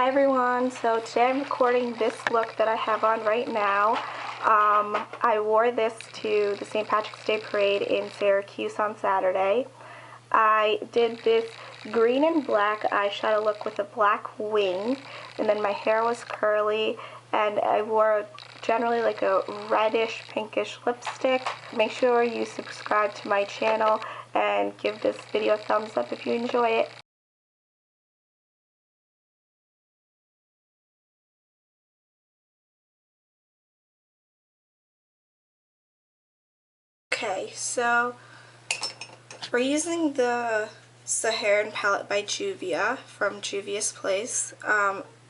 Hi everyone, so today I'm recording this look that I have on right now. I wore this to the St. Patrick's Day Parade in Syracuse on Saturday. I did this green and black eyeshadow look with a black wing, and then my hair was curly, and I wore generally like a reddish pinkish lipstick. Make sure you subscribe to my channel and give this video a thumbs up if you enjoy it. Okay, so we're using the Saharan palette by Juvia from Juvia's Place.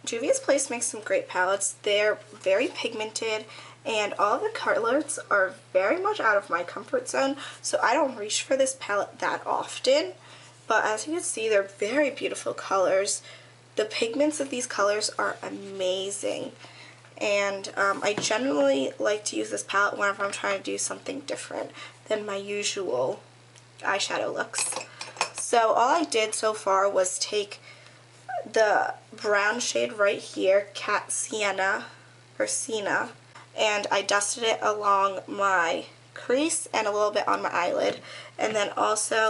Juvia's Place makes some great palettes. They're very pigmented and all the colors are very much out of my comfort zone, so I don't reach for this palette that often. But as you can see, they're very beautiful colors. The pigments of these colors are amazing. And I generally like to use this palette whenever I'm trying to do something different than my usual eyeshadow looks. So all I did so far was take the brown shade right here, Cat Sienna, or Sienna, and I dusted it along my crease and a little bit on my eyelid. And then also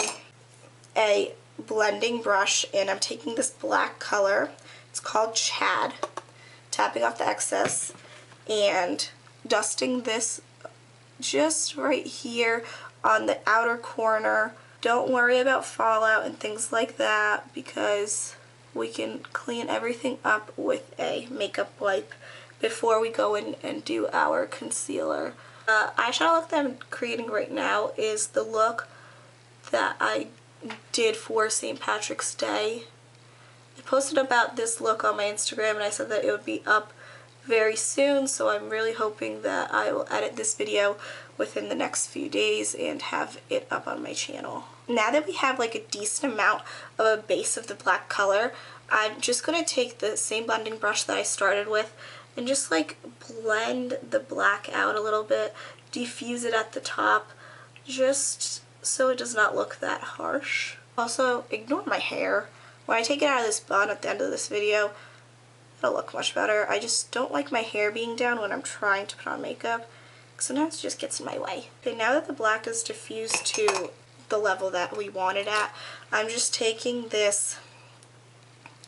a blending brush, and I'm taking this black color, it's called Chad, tapping off the excess and dusting this just right here on the outer corner. Don't worry about fallout and things like that because we can clean everything up with a makeup wipe before we go in and do our concealer. The eyeshadow look that I'm creating right now is the look that I did for St. Patrick's Day. I posted about this look on my Instagram and I said that it would be up very soon, so I'm really hoping that I will edit this video within the next few days and have it up on my channel. Now that we have like a decent amount of a base of the black color, I'm just going to take the same blending brush that I started with and just like blend the black out a little bit, diffuse it at the top, just so it does not look that harsh. Also, ignore my hair. When I take it out of this bun at the end of this video, it'll look much better. I just don't like my hair being down when I'm trying to put on makeup. Sometimes it just gets in my way. Okay, now that the black is diffused to the level that we want it at, I'm just taking this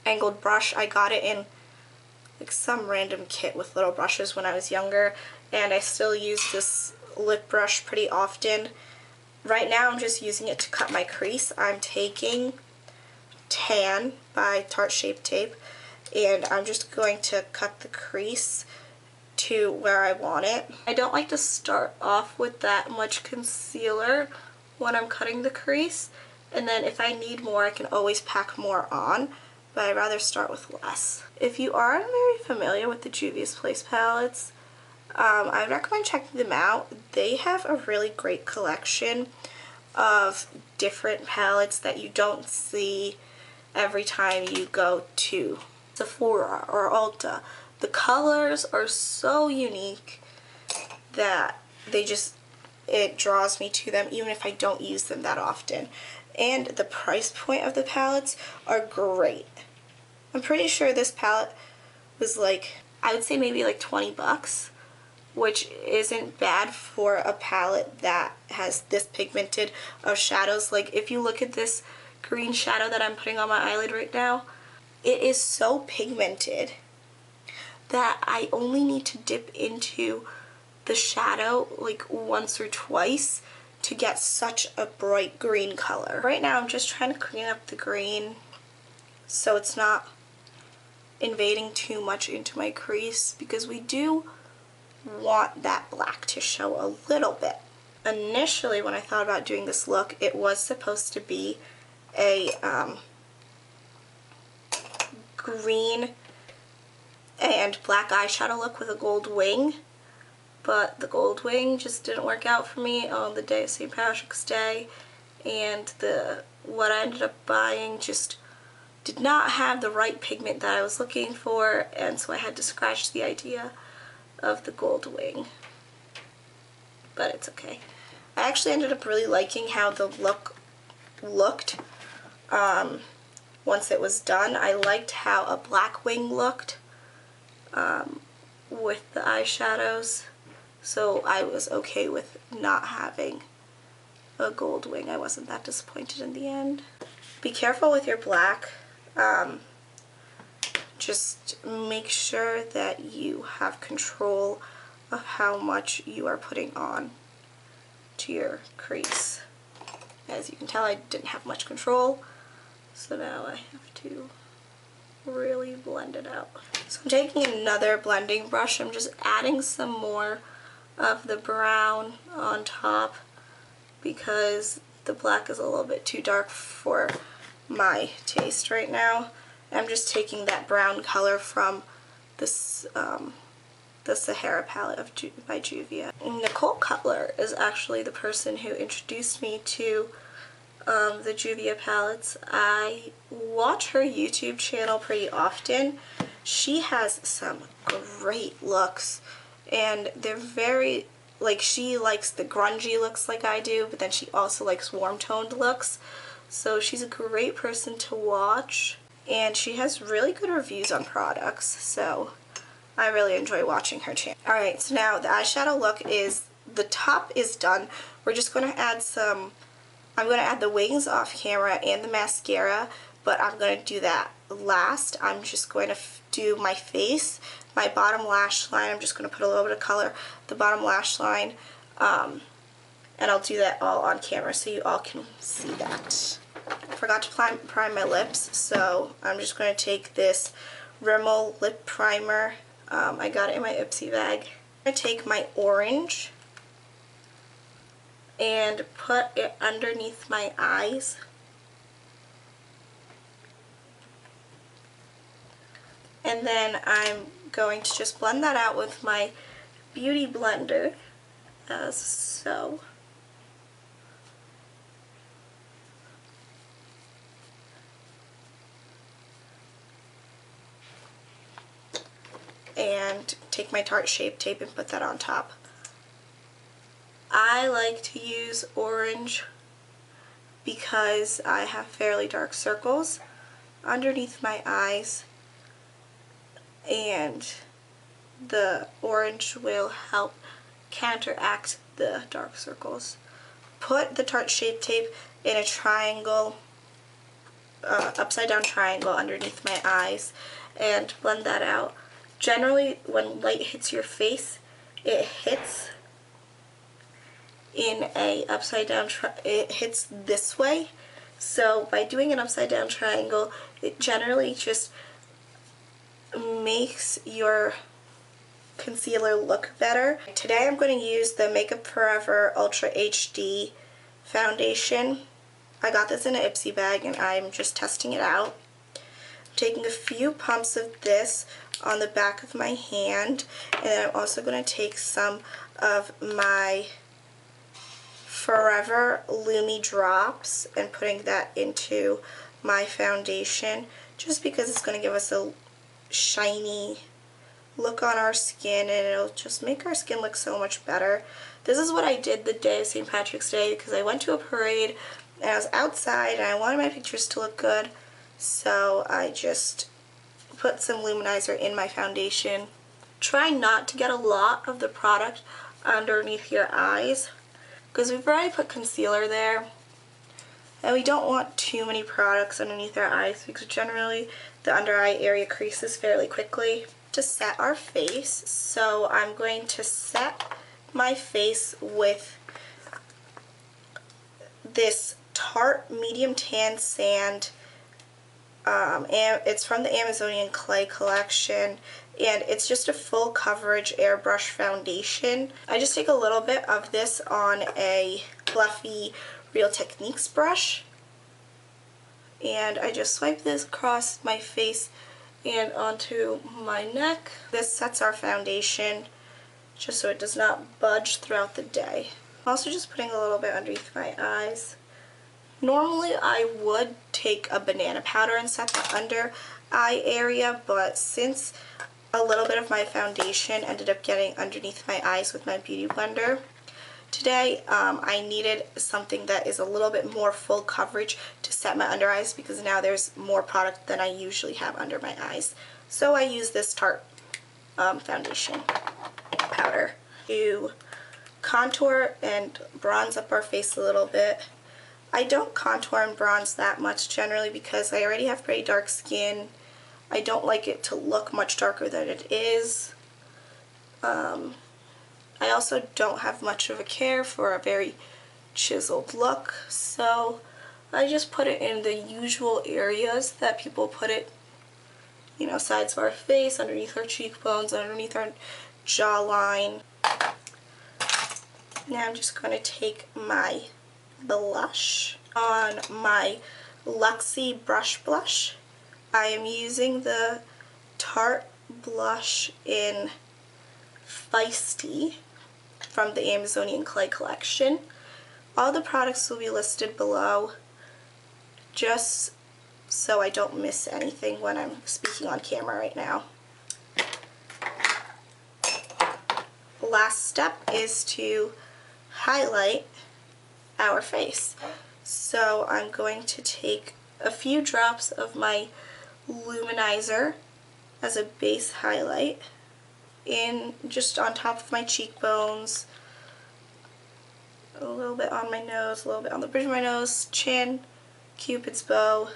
angled brush. I got it in like some random kit with little brushes when I was younger, and I still use this lip brush pretty often. Right now I'm just using it to cut my crease. I'm taking Tan by Tarte Shape Tape, and I'm just going to cut the crease to where I want it. I don't like to start off with that much concealer when I'm cutting the crease, and then if I need more I can always pack more on, but I'd rather start with less. If you aren't very familiar with the Juvia's Place palettes, I recommend checking them out. They have a really great collection of different palettes that you don't see every time you go to Sephora or Ulta. The colors are so unique that it draws me to them even if I don't use them that often. And the price point of the palettes are great. I'm pretty sure this palette was like, I would say maybe like 20 bucks, which isn't bad for a palette that has this pigmented of shadows. Like if you look at this green shadow that I'm putting on my eyelid right now, it is so pigmented that I only need to dip into the shadow like once or twice to get such a bright green color. Right now I'm just trying to clean up the green so it's not invading too much into my crease, because we do want that black to show a little bit. Initially when I thought about doing this look, it was supposed to be a green and black eyeshadow look with a gold wing, but the gold wing just didn't work out for me on the day of St. Patrick's Day, and what I ended up buying just did not have the right pigment that I was looking for, and so I had to scratch the idea of the gold wing, but it's okay. I actually ended up really liking how the look looked once it was done. I liked how a black wing looked with the eyeshadows, so I was okay with not having a gold wing. I wasn't that disappointed in the end. Be careful with your black. Just make sure that you have control of how much you are putting on to your crease. As you can tell, I didn't have much control, so now I have to really blend it out. So I'm taking another blending brush. I'm just adding some more of the brown on top because the black is a little bit too dark for my taste right now. I'm just taking that brown color from this the Sahara palette by Juvia. Nicole Cutler is actually the person who introduced me to the Juvia palettes. I watch her YouTube channel pretty often. She has some great looks, and they're very, like, she likes the grungy looks like I do, but then she also likes warm-toned looks. So she's a great person to watch, and she has really good reviews on products, so I really enjoy watching her channel. Alright, so now the eyeshadow look is, the top is done. We're just going to add some, I'm going to add the wings off camera and the mascara, but I'm going to do that last. I'm just going to do my face, my bottom lash line. I'm just going to put a little bit of color, the bottom lash line, and I'll do that all on camera so you all can see that. I forgot to prime my lips, so I'm just going to take this Rimmel lip primer. I got it in my Ipsy bag. I'm going to take my orange and put it underneath my eyes. And then I'm going to just blend that out with my beauty blender, as so. And take my Tarte Shape Tape and put that on top. I like to use orange because I have fairly dark circles underneath my eyes, and the orange will help counteract the dark circles. Put the Tarte Shape Tape in a triangle, upside down triangle underneath my eyes, and blend that out. Generally, when light hits your face, it hits in a upside down, it hits this way. So by doing an upside down triangle, it generally just makes your concealer look better. Today I'm going to use the Makeup Forever Ultra HD foundation. I got this in an Ipsy bag and I'm just testing it out. I'm taking a few pumps of this on the back of my hand, and then I'm also going to take some of my Forever Lumi drops and putting that into my foundation, just because it's going to give us a shiny look on our skin, and it'll just make our skin look so much better. This is what I did the day of St. Patrick's Day, because I went to a parade and I was outside and I wanted my pictures to look good, so I just put some luminizer in my foundation. Try not to get a lot of the product underneath your eyes, because we've already put concealer there, and we don't want too many products underneath our eyes because generally the under eye area creases fairly quickly. To set our face, so I'm going to set my face with this Tarte Medium Tan Sand. And it's from the Amazonian Clay collection, and it's just a full coverage airbrush foundation. I just take a little bit of this on a fluffy Real Techniques brush, and I just swipe this across my face and onto my neck. This sets our foundation just so it does not budge throughout the day. I'm also just putting a little bit underneath my eyes. Normally I would take a banana powder and set the under eye area, but since a little bit of my foundation ended up getting underneath my eyes with my beauty blender, today. I needed something that is a little bit more full coverage to set my under eyes because now there's more product than I usually have under my eyes. So I use this Tarte foundation powder to contour and bronze up our face a little bit. I don't contour and bronze that much generally because I already have pretty dark skin. I don't like it to look much darker than it is. I also don't have much of a care for a very chiseled look, so I just put it in the usual areas that people put it, you know, sides of our face, underneath our cheekbones, underneath our jawline. Now I'm just going to take my blush on my Luxie Brush Blush. I am using the Tarte blush in Feisty from the Amazonian Clay collection. All the products will be listed below just so I don't miss anything when I'm speaking on camera right now. Last step is to highlight our face. So I'm going to take a few drops of my luminizer as a base highlight in just on top of my cheekbones, a little bit on my nose, a little bit on the bridge of my nose, chin, cupid's bow,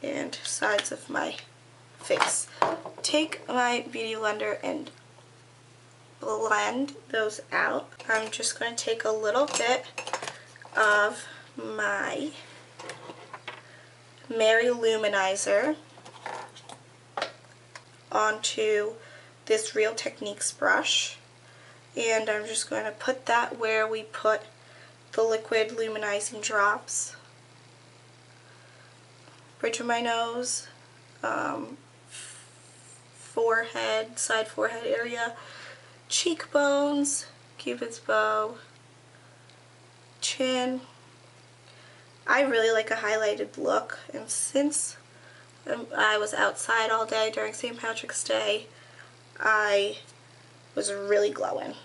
and sides of my face. Take my beauty blender and blend those out. I'm just going to take a little bit of my Mary Luminizer onto this Real Techniques brush, and I'm just going to put that where we put the liquid luminizing drops. Bridge of my nose, forehead, side forehead area, cheekbones, cupid's bow, chin. I really like a highlighted look, and since I was outside all day during St. Patrick's Day, I was really glowing.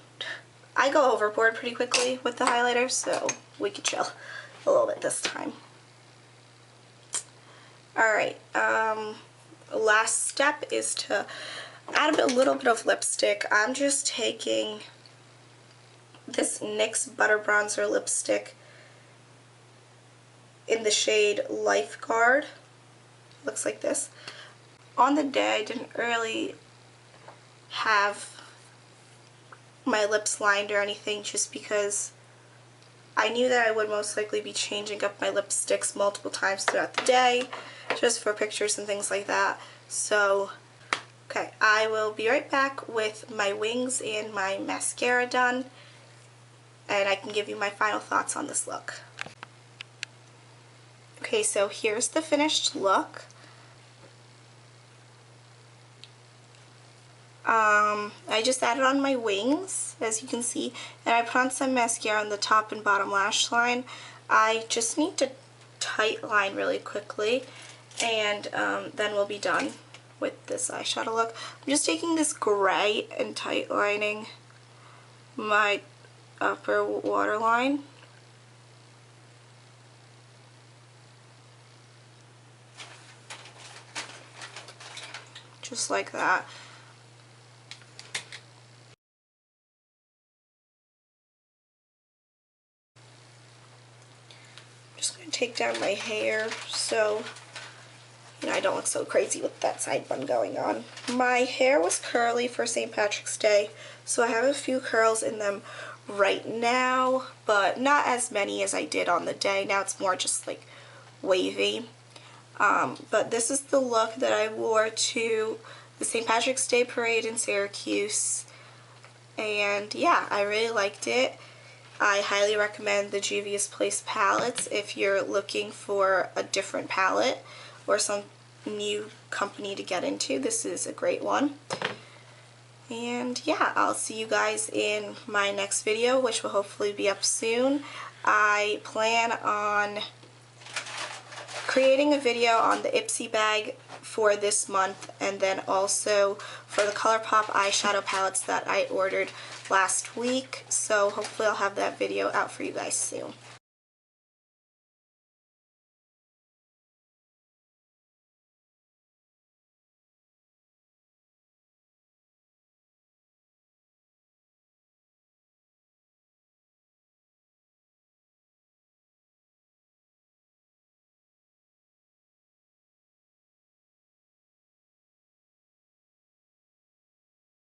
I go overboard pretty quickly with the highlighter, so we could chill a little bit this time. Alright, last step is to add a little bit of lipstick. I'm just taking this NYX Butter Bronzer lipstick in the shade Lifeguard. Looks like this. On the day, I didn't really have my lips lined or anything just because I knew that I would most likely be changing up my lipsticks multiple times throughout the day just for pictures and things like that. So, okay, I will be right back with my wings and my mascara done, and I can give you my final thoughts on this look. Okay, so here's the finished look. I just added on my wings, as you can see, and I put on some mascara on the top and bottom lash line. I just need to tight line really quickly, and then we'll be done with this eyeshadow look. I'm just taking this gray and tight lining my upper waterline. Just like that. Just going to take down my hair so I don't look so crazy with that side bun going on. My hair was curly for St. Patrick's Day, so I have a few curls in them right now, but not as many as I did on the day. Now it's more just like wavy. But this is the look that I wore to the St. Patrick's Day parade in Syracuse, and yeah, I really liked it. I highly recommend the Juvia's Place palettes if you're looking for a different palette or some new company to get into. This is a great one. And yeah, I'll see you guys in my next video, which will hopefully be up soon. I plan on creating a video on the Ipsy bag for this month, and then also for the ColourPop eyeshadow palettes that I ordered last week. So hopefully I'll have that video out for you guys soon.